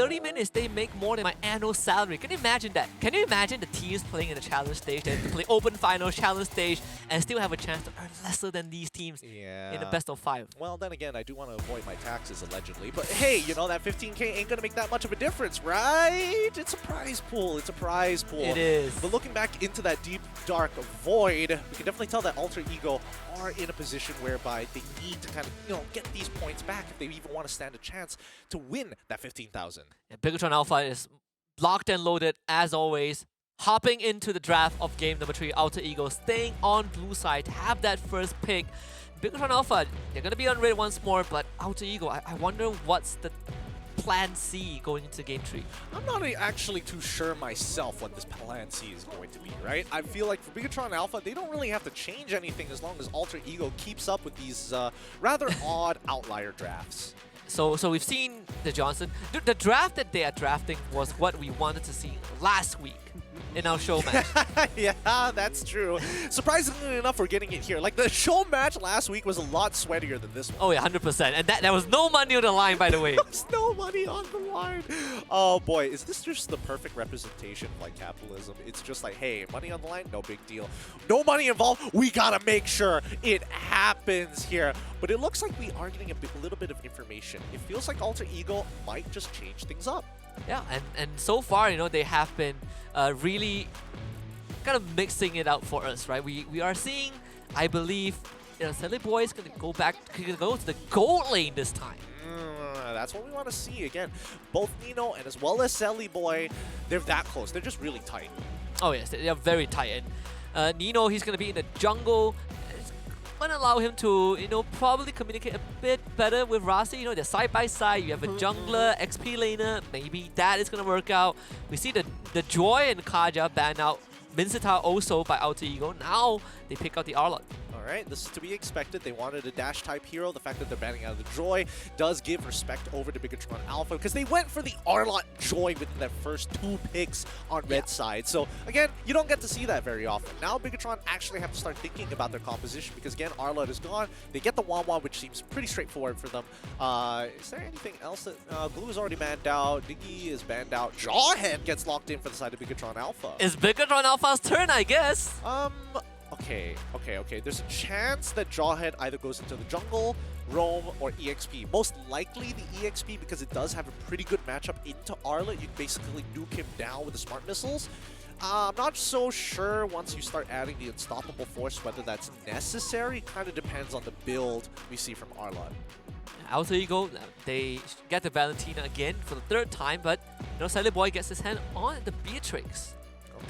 30 minutes, they make more than my annual salary. Can you imagine that? Can you imagine the teams playing in the challenge stage, they play open final, challenge stage, and still have a chance to earn lesser than these teams in the best of 5? Well, then again, I do want to avoid my taxes, allegedly. But hey, you know, that 15K ain't going to make that much of a difference, right? It's a prize pool. It's a prize pool. It is. But looking back into that deep, dark void, we can definitely tell that Alter Ego are in a position whereby they need to kind of, you know, get these points back if they even want to stand a chance to win that 15,000. Yeah, Bigatron Alpha is locked and loaded as always. Hopping into the draft of game number 3, Alter Ego staying on blue side, have that first pick. Bigatron Alpha, they're going to be on red once more, but Alter Ego, I wonder what's the plan C going into game 3. I'm not actually too sure myself what this plan C is going to be, right? I feel like for Bigatron Alpha, they don't really have to change anything as long as Alter Ego keeps up with these rather odd outlier drafts. So we've seen the Johnson. The draft that they are drafting was what we wanted to see last week in our show match. Yeah, that's true. Surprisingly enough, we're getting it here. Like, the show match last week was a lot sweatier than this one. Oh yeah, 100%. And there was no money on the line, by the way. There's no money on the line. Oh boy, is this just the perfect representation of like capitalism? It's just like, hey, money on the line, no big deal. No money involved, we gotta make sure it happens here. But it looks like we are getting a little bit of information. It feels like Alter Ego might just change things up. Yeah, and so far, you know, they have been really kind of mixing it out for us, right? We are seeing, I believe, you know, Sally Boy is going to go to the gold lane this time. That's what we want to see again. Both Nino and as well as Sally Boy, they're that close. They're just really tight. Oh yes, they are very tight. And Nino, he's going to be in the jungle. Going to allow him to, you know, probably communicate a bit better with Rasi. You know, they're side by side. You have a jungler, XP laner. Maybe that is going to work out. We see the Joy and Kaja ban out. Minsita also by Alter Ego. Now they pick out the Arlott. Alright, this is to be expected. They wanted a dash-type hero. The fact that they're banning out of the Joy does give respect over to Bigatron Alpha because they went for the Arlott Joy within their first 2 picks on red side. So, again, you don't get to see that very often. Now Bigatron actually have to start thinking about their composition because, again, Arlott is gone. They get the Wanwan, which seems pretty straightforward for them. Is there anything else that... Glue is already banned out. Diggy is banned out. Jawhead gets locked in for the side of Bigatron Alpha. It's Bigatron Alpha's turn, I guess. Okay. There's a chance that Jawhead either goes into the jungle, roam, or EXP. Most likely the EXP because it does have a pretty good matchup into Arlott. You can basically nuke him down with the smart missiles. I'm not so sure once you start adding the Unstoppable Force whether that's necessary. Kind of depends on the build we see from Arlott. Alter Ego, they get the Valentina again for the 3rd time, but you know, Silent Boy gets his hand on the Beatrix.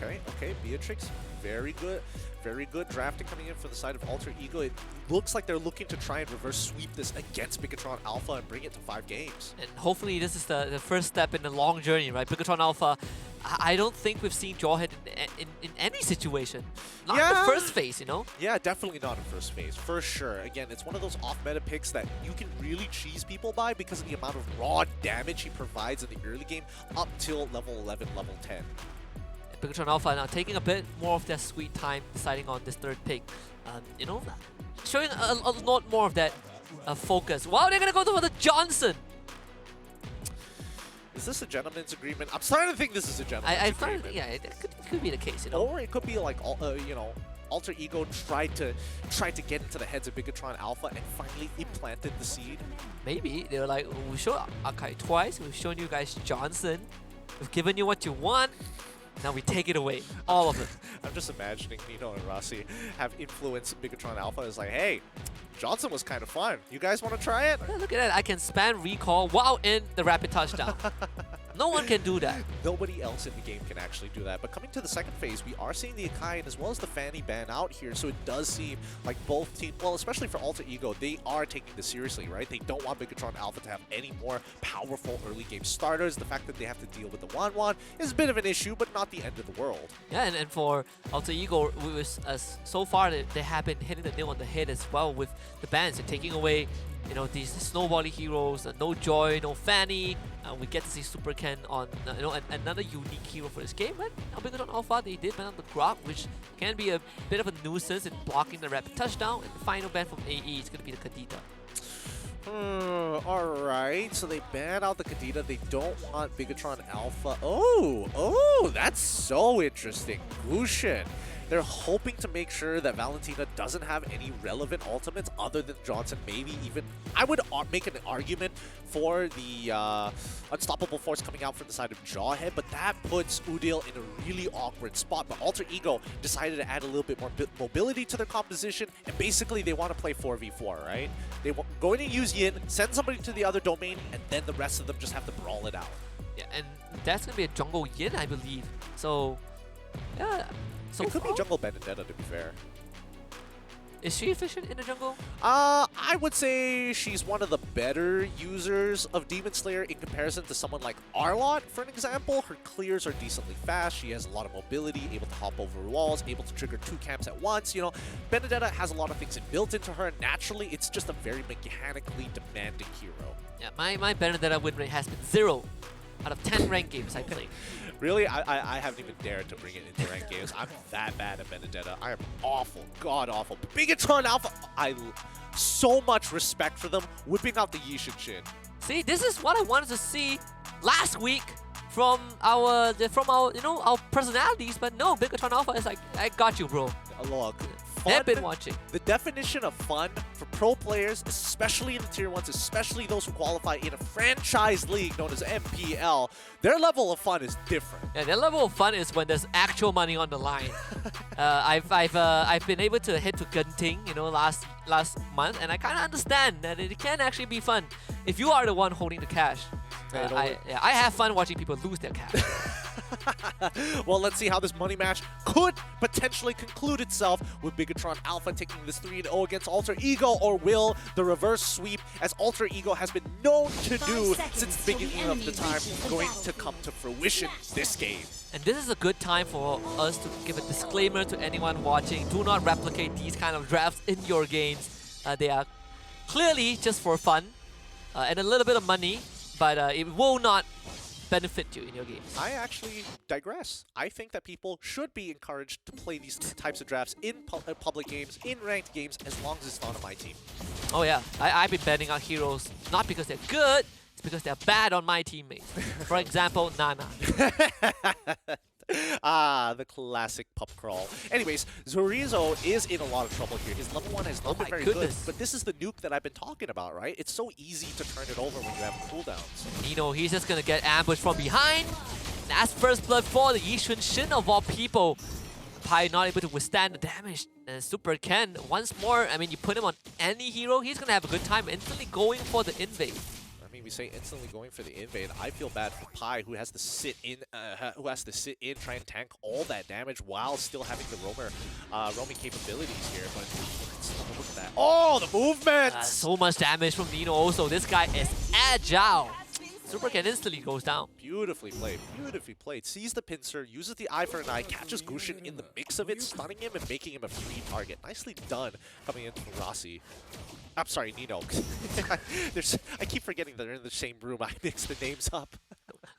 Okay, Beatrix, very good drafting coming in for the side of Alter Ego. It looks like they're looking to try and reverse sweep this against Bigatron Alpha and bring it to 5 games. And hopefully this is the first step in the long journey, right? Bigatron Alpha, I don't think we've seen Jawhead in any situation. Not in the first phase, you know? Yeah, definitely not in first phase, for sure. Again, it's one of those off-meta picks that you can really cheese people by because of the amount of raw damage he provides in the early game up till level 11, level 10. Bigatron Alpha now taking a bit more of their sweet time deciding on this 3rd pick. You know, showing a lot more of that focus. Wow, they're going to go for the Johnson! Is this a gentleman's agreement? I'm starting to think this is a gentleman's agreement. Yeah, it could be the case, you know? Or it could be like, you know, Alter Ego tried to get into the heads of Bigatron Alpha and finally implanted the seed. Maybe. They were like, we showed Akai twice, we've shown you guys Johnson, we've given you what you want. Now we take it away, all of it. I'm just imagining Nino and Rossi have influenced Bigatron Alpha. It's like, hey, Johnson was kind of fun. You guys want to try it? Yeah, look at that. I can spam recall while in the rapid touchdown. No one can do that. Nobody else in the game can actually do that. But coming to the 2nd phase, we are seeing the Akai as well as the Fanny ban out here. So it does seem like both teams, well, especially for Alter Ego, they are taking this seriously, right? They don't want Bigatron Alpha to have any more powerful early game starters. The fact that they have to deal with the Wanwan is a bit of an issue, but not the end of the world. Yeah, and for Alter Ego, so far they have been hitting the nail on the head as well with the bans and taking away, you know, these snowbally heroes, no Joy, no Fanny. We get to see Super Ken on, you know, another unique hero for this game. But Bigatron Alpha, they did ban on the Grok, which can be a bit of a nuisance in blocking the rapid touchdown. And the final ban from AE is going to be the Kadita. Alright, so they ban out the Kadena. They don't want Bigatron Alpha. Oh, that's so interesting. Gushin. They're hoping to make sure that Valentina doesn't have any relevant ultimates other than Johnson. Maybe even, I would make an argument for the Unstoppable Force coming out from the side of Jawhead, but that puts Udil in a really awkward spot. But Alter Ego decided to add a little bit more mobility to their composition, and basically they want to play 4v4, right? They're going to use Yin, send somebody to the other domain, and then the rest of them just have to brawl it out. Yeah, and that's going to be a jungle Yin, I believe. So, yeah. So it could be jungle Benedetta, to be fair. Is she efficient in the jungle? I would say she's one of the better users of Demon Slayer in comparison to someone like Arlott, for an example. Her clears are decently fast. She has a lot of mobility, able to hop over walls, able to trigger 2 camps at once. You know, Benedetta has a lot of things built into her. Naturally, it's just a very mechanically demanding hero. Yeah, my Benedetta win rate has been 0 out of 10 ranked games I played. Really? I haven't even dared to bring it into ranked games. I'm that bad at Benedetta. I am awful. God awful. Bigatron Alpha, so much respect for them whipping out the Yishin Shin. See, this is what I wanted to see last week from our our personalities, but no, Bigatron Alpha is like, I got you, bro. Look, They've been watching. The definition of fun for pro players, especially in the tier 1s, especially those who qualify in a franchise league known as MPL, their level of fun is different. Yeah, their level of fun is when there's actual money on the line. I've been able to hit to Genting, last month, and I kind of understand that it can actually be fun if you are the one holding the cash. I have fun watching people lose their cash. Well, let's see how this money match could potentially conclude itself with Bigatron Alpha taking this 3-0 against Alter Ego, or will the reverse sweep, as Alter Ego has been known to do since the beginning of the time, going to come to fruition this game. And this is a good time for us to give a disclaimer to anyone watching. Do not replicate these kind of drafts in your games. They are clearly just for fun and a little bit of money, but it will not benefit you in your games. I actually digress. I think that people should be encouraged to play these types of drafts in public games, in ranked games, as long as it's not on my team. Oh yeah, I've been banning out heroes not because they're good, it's because they're bad on my teammates. For example, Nana. The classic pup crawl. Anyways, Zorizo is in a lot of trouble here. His level 1 has not been very good, but this is the nuke that I've been talking about, right? It's so easy to turn it over when you have cooldowns. He's just gonna get ambushed from behind. That's first blood for the Yishun Shin of all people. Pai not able to withstand the damage. And Super Ken, once more, I mean, you put him on any hero, he's gonna have a good time instantly going for the invade. We say instantly going for the invade. I feel bad for Pai, who has to sit in, try and tank all that damage while still having the roaming capabilities here. But look at that! Oh, the movement! So much damage from Nino. Also, this guy is agile. Super Ken instantly goes down. Beautifully played. Beautifully played. Sees the pincer, uses the eye for an eye, catches Gushin in the mix of it, stunning him and making him a free target. Nicely done coming in from Rossi. I'm sorry, Nino. I keep forgetting that they're in the same room. I mix the names up.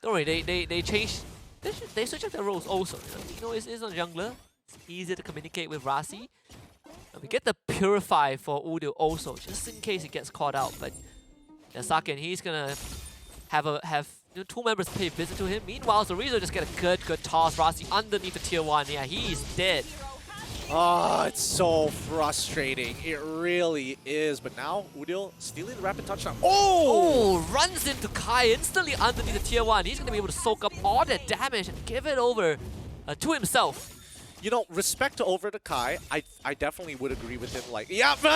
Don't worry, they changed. They switch up their roles also. Nino is a jungler. It's easier to communicate with Rossi. And we get the Purify for Udo also, just in case it gets caught out. But Saken, he's gonna have 2 members pay a visit to him. Meanwhile, Zorizo just get a good toss. Rossi underneath the tier 1. Yeah, he's dead. Oh, it's so frustrating. It really is. But now, Udil stealing the rapid touchdown. Oh! Runs into Kai instantly underneath the tier 1. He's going to be able to soak up all that damage and give it over to himself. Respect over to Kai. I definitely would agree with him. Like, yep, you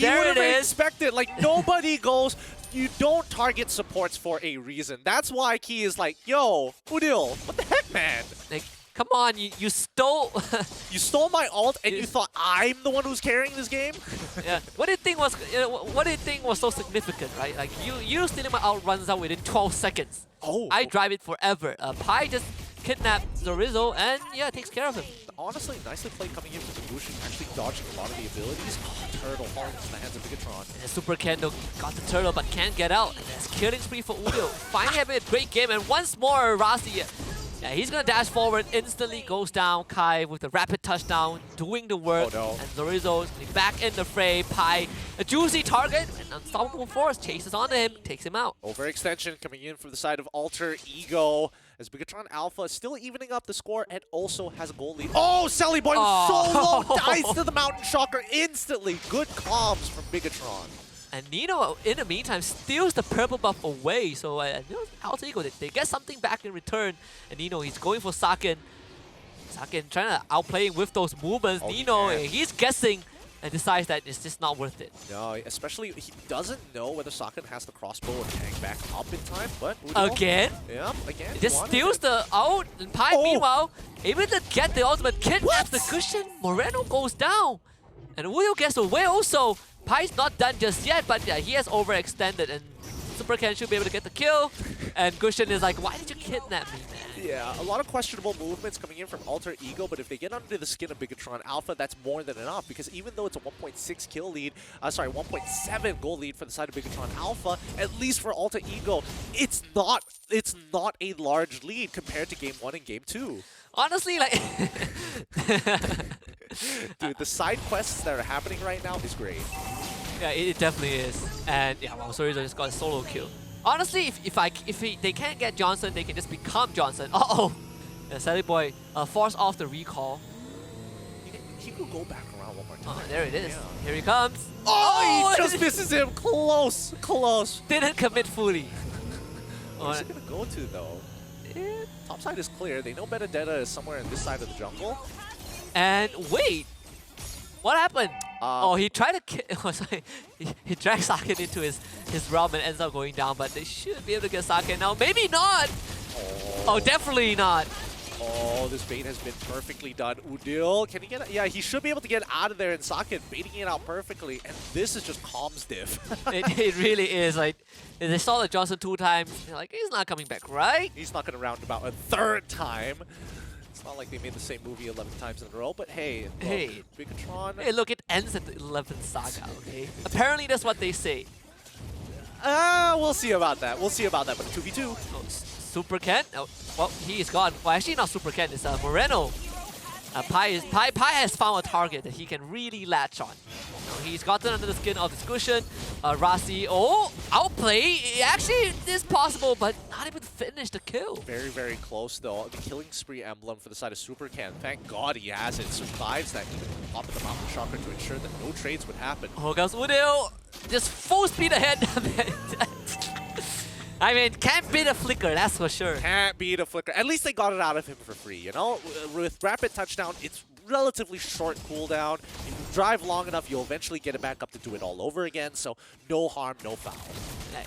would have expected. Like, nobody goes, you don't target supports for a reason. That's why Key is like, yo, Udil, what the heck, man? Like, come on, you stole... You stole my ult and you thought I'm the one who's carrying this game? Yeah. What do you think was so significant, right? Like, you stealing my ult runs out within 12 seconds. Oh. I drive it forever. Pai just kidnapped Zorizo and, yeah, takes care of him. Honestly, nicely played coming in from the Gushin, actually dodging a lot of the abilities. Oh, turtle falling into the hands of Bigatron. And Super Kendo got the turtle but can't get out. And there's killing spree for Udo. Finally having a great game, and once more Rossi Yeah, he's gonna dash forward, instantly goes down. Kai with the rapid touchdown, doing the work. Oh, no. And Zorizo's back in the fray. Pi, a juicy target, and Unstoppable Force chases onto him, takes him out. Overextension coming in from the side of Alter Ego as Bigatron Alpha is still evening up the score and also has a goal lead. Oh, Sally Boy Oh. solo dies to the Mountain Shocker instantly. Good comms from Bigatron. And Nino, in the meantime, steals the purple buff away. So Alter Ego, they get something back in return. And Nino, he's going for Saken. Saken trying to outplay him with those movements. Oh, Nino, yeah. he's guessing and decides that it's just not worth it. No, especially he doesn't know whether Saken has the crossbow and hang back up in time, but Udo, Again? Yeah, again. It just wanted steals it. the out. And Pi, Oh. meanwhile, able to get the ultimate, kidnaps What? the cushion. Moreno goes down. And Udo gets away also. Pai's not done just yet, but yeah, he has overextended. And Super Ken should be able to get the kill. And Gushin is like, why did you kidnap me, man? Yeah, a lot of questionable movements coming in from Alter Ego, but if they get under the skin of Bigatron Alpha, that's more than enough, because even though it's a 1.6 kill lead, 1.7 goal lead for the side of Bigatron Alpha, at least for Alter Ego, it's not a large lead compared to Game 1 and Game 2. Honestly, like... Dude, the side quests that are happening right now is great. Yeah, it definitely is. And yeah, well, Sorizo just got a solo kill. Honestly, they can't get Johnson, they can just become Johnson. Uh-oh! Yeah, Sally Boy forced off the recall. He could go back around one more time. Oh, there it is. Yeah. Here he comes. Oh, he just misses him. Close, close. Didn't commit fully. Where's he gonna go to though? Top side is clear. They know Benedetta is somewhere in this side of the jungle. And wait, what happened? Oh, he tried to kill. Oh, sorry. He dragged Saken into his realm and ends up going down. But they should be able to get Saken now. Maybe not. Oh, definitely not. Oh, this bait has been perfectly done. Udil, can he get? Yeah, he should be able to get out of there. And Saken baiting it out perfectly. And this is just comms diff. It really is. Like, they saw the Johnson 2 times. They're like, he's not coming back, right? He's not gonna round about a third time. It's not like they made the same movie 11 times in a row, but hey, look, Hey. Bigatron. Hey, look, it ends at the 11th saga, okay? Apparently, that's what they say. We'll see about that. We'll see about that. But 2v2. Oh, Super Ken? Oh, well, he is gone. Well, actually, not Super Ken. It's Moreno. Pi has found a target that he can really latch on. He's gotten under the skin of this cushion. Rasi, outplay. It actually is possible, but not able to finish the kill. Very, very close, though. The killing spree emblem for the side of Super Can. Thank God he has it. Survives that even pop of the Mountain Shocker to ensure that no trades would happen. Oh, goes Udil. Just full speed ahead. I mean, can't beat a flicker, that's for sure. Can't beat a flicker. At least they got it out of him for free, you know? With rapid touchdown, it's relatively short cooldown. If you drive long enough, you'll eventually get it back up to do it all over again. So no harm, no foul.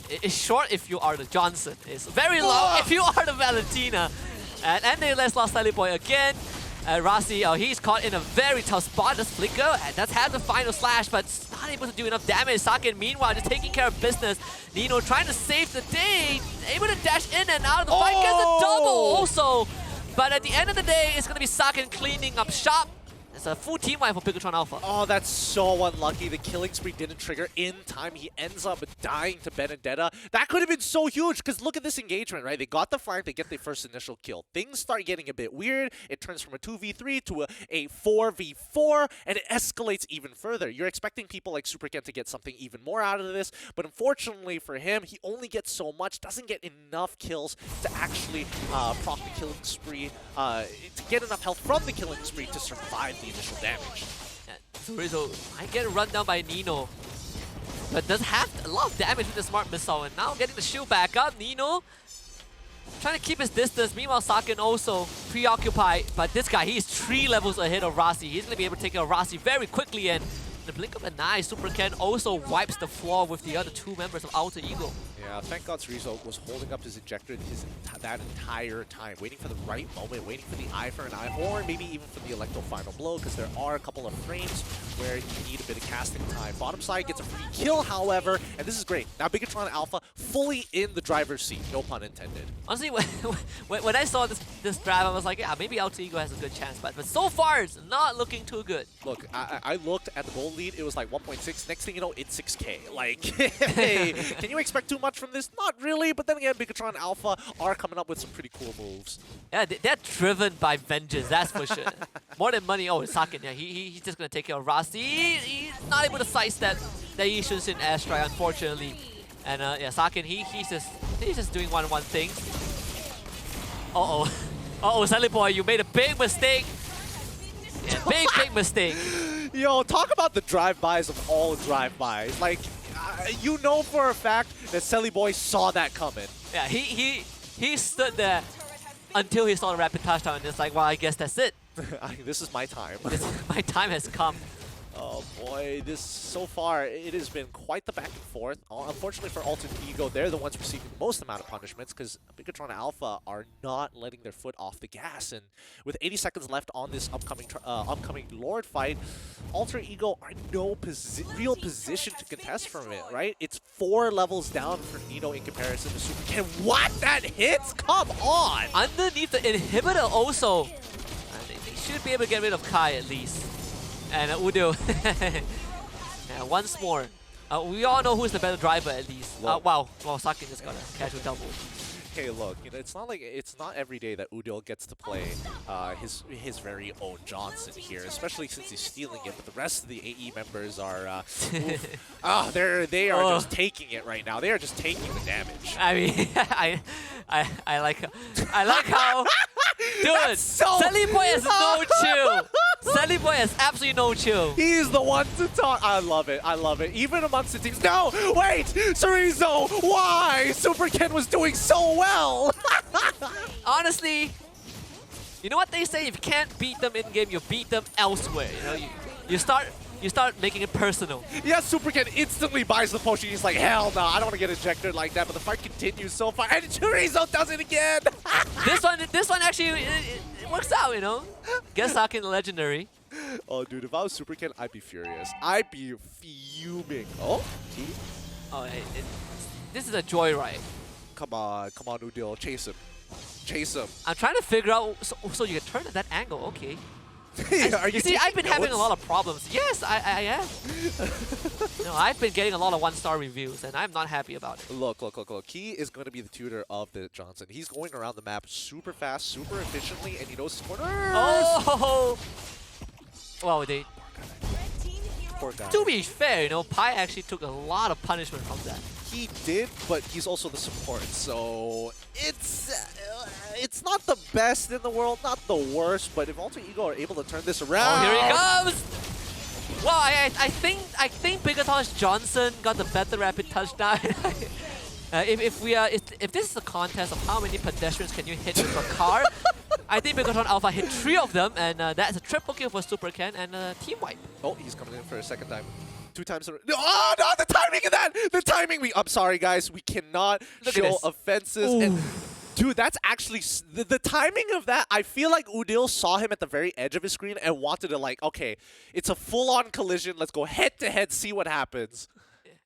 It's short if you are the Johnson. It's very long if you are the Valentina. And they lost Sally Boy again. Rasi, he's caught in a very tough spot. Does flicker and does have the final slash, but not able to do enough damage. Saken, meanwhile, just taking care of business. Nino trying to save the day, able to dash in and out of the fight, gets a double also. But at the end of the day, it's going to be Saken cleaning up shop. It's a full team wipe for Bigatron Alpha. Oh, that's so unlucky. The killing spree didn't trigger in time. He ends up dying to Benedetta. That could have been so huge, because look at this engagement, right? They got the flag, they get the first initial kill. Things start getting a bit weird. It turns from a 2v3 to a 4v4, and it escalates even further. You're expecting people like Super Ken to get something even more out of this, but unfortunately for him, he only gets so much, doesn't get enough kills to actually proc the killing spree, to get enough health from the killing spree to survive the initial damage. Zorizo might get run down by Nino, but does have a lot of damage with the smart missile, and now getting the shield back up. Nino trying to keep his distance. Meanwhile, Saken also preoccupied, but this guy, he's 3 levels ahead of Rasi. He's going to be able to take care of Rasi very quickly, and in the blink of an eye, Super Ken also wipes the floor with the other 2 members of Alter Ego. Yeah, thank God Zorizo was holding up his ejector that entire time, waiting for the right moment, waiting for the eye for an eye, or maybe even for the Electro final blow, because there are a couple of frames where you need a bit of casting time. Bottom side gets a free kill, however, and this is great. Now Bigatron Alpha fully in the driver's seat, no pun intended. Honestly, when I saw this drive, I was like, yeah, maybe Alter Ego has a good chance, but so far it's not looking too good. Look, I looked at the gold lead, it was like 1.6. Next thing you know, it's 6K. Like, hey, can you expect too much from this? Not really, but then again, Bigatron Alpha are coming up with some pretty cool moves. Yeah, they're driven by vengeance, that's for sure. More than money. Oh, Sakin, yeah, he's just gonna take care of Rasti. He's not able to sidestep that Yishun's airstrike, unfortunately. And yeah, Sakin, he's just doing one thing. Sally boy, you made a big mistake. Yeah, big mistake. Yo, talk about the drive-bys of all drive-bys. Like, you know for a fact that Selly Boy saw that coming. Yeah, he stood there until he saw the rapid touchdown, and it's like, well, I guess that's it. This is my time. My time has come. Oh boy, so far, it has been quite the back and forth. Unfortunately for Alter Ego, they're the ones receiving the most amount of punishments because Bigatron Alpha are not letting their foot off the gas. And with 80 seconds left on this upcoming Lord fight, Alter Ego are in no real position to contest from it, right? It's 4 levels down for Nino in comparison to Super Ken. What? That hits? Come on! Underneath the inhibitor also, they should be able to get rid of Kai at least. And Udo, yeah, once more. We all know who's the better driver at least. Wow, Sakin just got a casual double. Hey, look, you know, it's not every day that Udil gets to play his very own Johnson here, especially since he's stealing it. But the rest of the AE members are, they are just taking it right now. They are just taking the damage. I mean, I like how. Dude, Sally Boy has no chill. Sally Boy has absolutely no chill. He's the one to talk. I love it. I love it. Even amongst the teams. No, wait, Cerezo, why? Super Ken was doing so well. Honestly, you know what they say? If you can't beat them in game, you beat them elsewhere. You know, you start making it personal. Yeah, Super Ken instantly buys the potion. He's like, hell no, I don't want to get ejected like that. But the fight continues so far, and Chorizo does it again. this one actually it works out, you know. Guess Sakin the legendary. Oh, dude, if I was Super Ken, I'd be furious. I'd be fuming. Oh, this is a joyride. Come on, Udil, chase him, chase him. I'm trying to figure out. So you can turn at that angle, okay? You see, I've been having a lot of problems. Yes, I am. No, I've been getting a lot of 1-star reviews, and I'm not happy about it. Look. He is going to be the tutor of the Johnson. He's going around the map super fast, super efficiently, and he knows his corners. Oh! Well, Poor guy. To be fair, you know, Pai actually took a lot of punishment from that. He did, but he's also the support, so it's not the best in the world, not the worst, but if Alter Ego are able to turn this around... Oh, here he comes! Well, I think Bigatron's Johnson got the better rapid touchdown. If this is a contest of how many pedestrians can you hit with a car, I think Bigatron Alpha hit 3 of them, and that's a triple kill for Super Ken and a team wipe. Oh, he's coming in for a second time. 2 times. Oh, no, the timing of that! The timing! I'm sorry, guys. We cannot show offenses. And, dude, that's actually... The timing of that, I feel like Udil saw him at the very edge of his screen and wanted to, like, okay, it's a full-on collision. Let's go head-to-head, see what happens.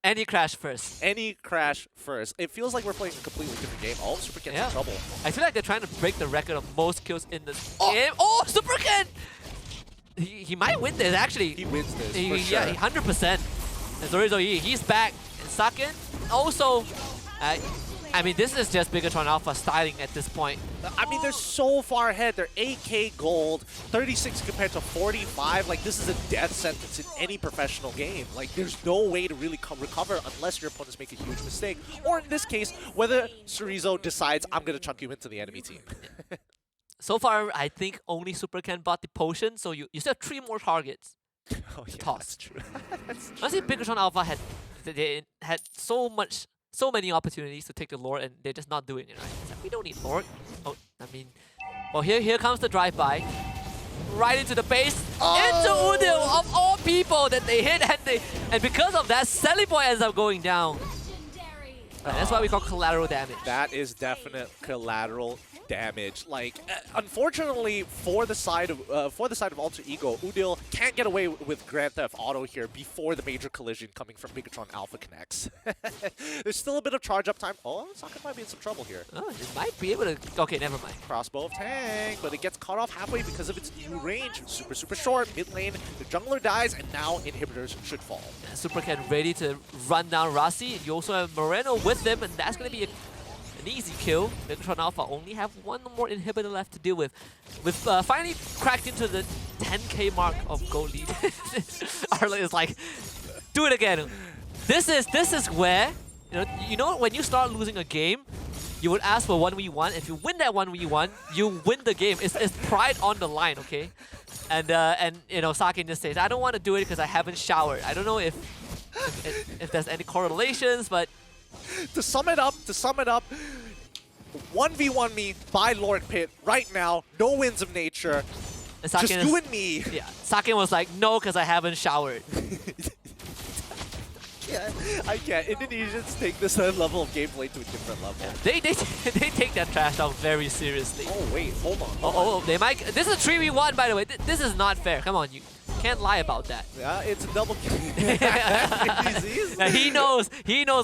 Any crash first. Any crash first. It feels like we're playing a completely different game. Oh, Super Ken's in trouble. I feel like they're trying to break the record of most kills in this game. Oh, Super Ken! He might win this, actually. He wins this, for yeah, sure. 100%. And Zorizo he's back. And Sakin also... I mean, this is just Bigatron Alpha styling at this point. I mean, they're so far ahead. They're 8K gold, 36 compared to 45. Like, this is a death sentence in any professional game. Like, there's no way to really recover unless your opponents make a huge mistake. Or in this case, whether Cerezo decides, I'm going to chunk you into the enemy team. So far, I think only Super Ken bought the potion, so you still have 3 more targets to toss. That's true. Honestly, Bigatron Alpha had so many opportunities to take the Lord, and they're just not doing it, right? Like, we don't need Lord. Oh, I mean, well, here comes the drive-by. Right into the base, into Udil of all people that they hit, and because of that, Sally Boy ends up going down. That's why we call collateral damage. That is definite collateral damage. Like, unfortunately, for the side of Alter Ego, Udil can't get away with Grand Theft Auto here before the major collision coming from Bigatron Alpha connects. There's still a bit of charge up time. Oh, Socket might be in some trouble here. Oh, it might be able to. Okay, never mind. Crossbow of Tank, but it gets cut off halfway because of its new range. Super, super short. Mid lane, the jungler dies, and now inhibitors should fall. Yeah, Supercat ready to run down Rasi. You also have Moreno with them, and that's going to be an easy kill. Bigatron Alpha only have one more inhibitor left to deal with. With finally cracked into the 10k mark of gold lead. Arla is like, do it again. This is where, you know when you start losing a game, you would ask for 1v1. If you win that 1v1, you win the game. It's pride on the line, okay? And Sakin just says, I don't want to do it because I haven't showered. I don't know if there's any correlations, but to sum it up, 1v1 me by Lord Pit right now. No winds of nature. And Just you and me. Yeah, Sakin was like, no, because I haven't showered. Yeah, I can't. Indonesians take this level of gameplay to a different level. They take that trash talk very seriously. Oh wait, hold on. Oh, they might. This is a 3v1, by the way. This is not fair. Come on, you can't lie about that. Yeah, it's a double kill. Now, he knows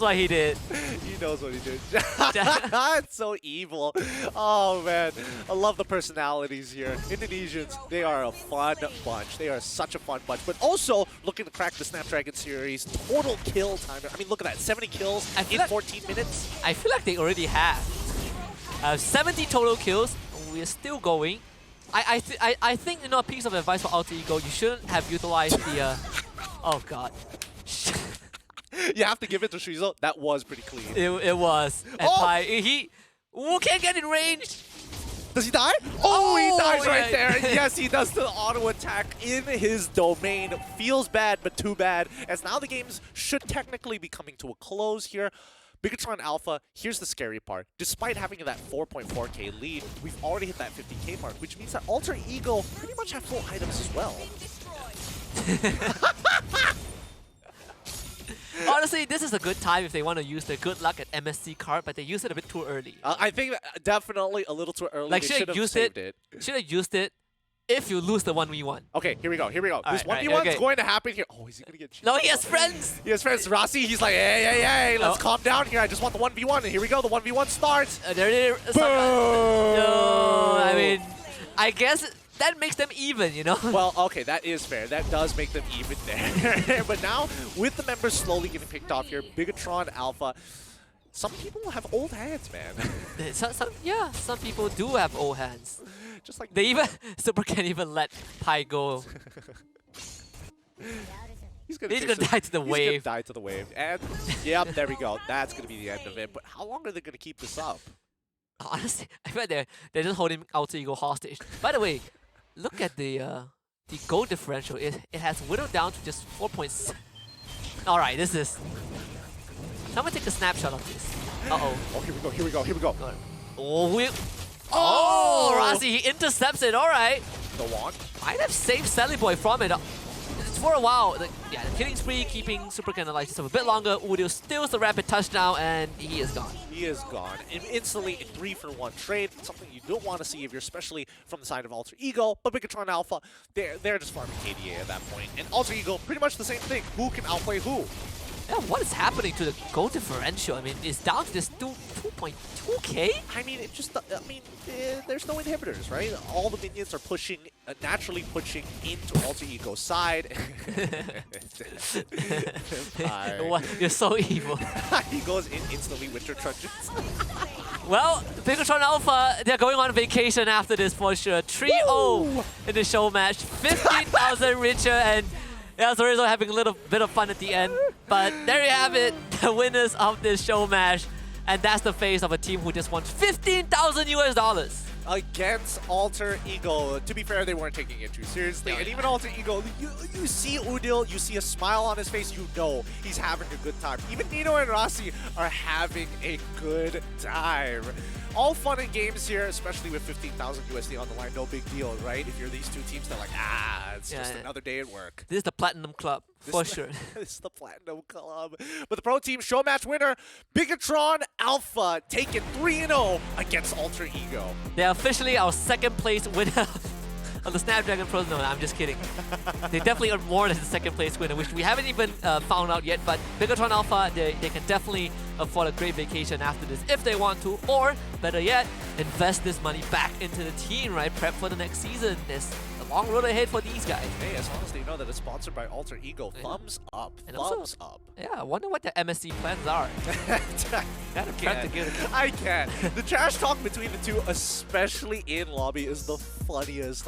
what he did. He knows what he did. It's so evil. Oh man, I love the personalities here. Indonesians, they are a fun bunch. They are such a fun bunch. But also looking to crack the Snapdragon series total kill timer. I mean, look at that, 70 kills in 14 minutes. I feel like they already have 70 total kills. We're still going. I think, a piece of advice for Alter Ego, you shouldn't have utilized the oh god. You have to give it to Shizo. That was pretty clean. It was. And he can't get in range. Does he die? Oh, he dies right yeah. there. Yes, he does the auto attack in his domain. Feels bad, but too bad. As now the games should technically be coming to a close here. Bigatron Alpha, here's the scary part. Despite having that 4.4k lead, we've already hit that 50k mark, which means that Alter Ego pretty much have full items as well. Honestly, this is a good time if they want to use their good luck at MSC card, but they used it a bit too early. I think that definitely a little too early. Like, they should have used it. Should have used it if you lose the 1v1. Okay, here we go. This 1v1 right, is going to happen here. Oh, is he going to get cheated? No, he has friends! He has friends. Rasi, he's like, hey, let's calm down here. I just want the 1v1. And here we go. The 1v1 starts. No, I mean, I guess that makes them even, Well, okay, that is fair. That does make them even there. But now, with the members slowly getting picked off here, Bigatron Alpha, some people have old hands, man. Some people do have old hands. Just like Super can't even let Pi go. He's gonna die to the wave. He's gonna die to the wave. And, yep, there we go. That's gonna be the end of it. But how long are they gonna keep this up? Honestly, I feel like they're just holding Alter Ego hostage. By the way, look at the goal differential. It has whittled down to just 4.6. All right, this is. I'm gonna take a snapshot of this. Uh-oh. Oh, here we go. Oh, Rasi, he intercepts it. All right. The wand. Might have saved Sally Boy from it. For a while, the killing spree, keeping Supercan alive just a bit longer. Udil steals the rapid touchdown, and he is gone. He is gone. And instantly, a 3-for-1 trade. Something you don't want to see if you're especially from the side of Alter Ego. But Bigatron Alpha, they're just farming KDA at that point. And Alter Ego, pretty much the same thing. Who can outplay who? Yeah, what is happening to the goal differential? I mean, it's down to this 2.2k? I mean, there's no inhibitors, right? All the minions are pushing, naturally pushing into Alter Ego's side. What? You're so evil. He goes in instantly winter trudges. Well, Bigatron Alpha, they're going on vacation after this for sure. 3-0 in the show match. 15,000 richer, and yeah, so we're having a little bit of fun at the end. But there you have it, the winners of this show match. And that's the face of a team who just won 15,000 US. Against Alter Ego. To be fair, they weren't taking it too seriously. And even Alter Ego, you see Udil, you see a smile on his face, you know he's having a good time. Even Nino and Rasi are having a good time. all fun and games here, especially with 15,000 USD on the line. No big deal, right? If you're these two teams, they're like, it's just another day at work. This is the Platinum Club, for sure. This is the Platinum Club. But the pro team Showmatch winner, Bigatron Alpha, taking 3-0 against Alter Ego. They're officially our second place winner on the Snapdragon Pro. No, I'm just kidding. They definitely earn more than the second place winner, which we haven't even found out yet. But Bigatron Alpha, they can definitely afford a great vacation after this if they want to. Or, better yet, invest this money back into the team, right? Prep for the next season. There's a long road ahead for these guys. Hey, as long as they know that it's sponsored by Alter Ego, thumbs up. And thumbs up. Yeah, I wonder what their MSC plans are. I can't. The trash talk between the two, especially in lobby, is the funniest.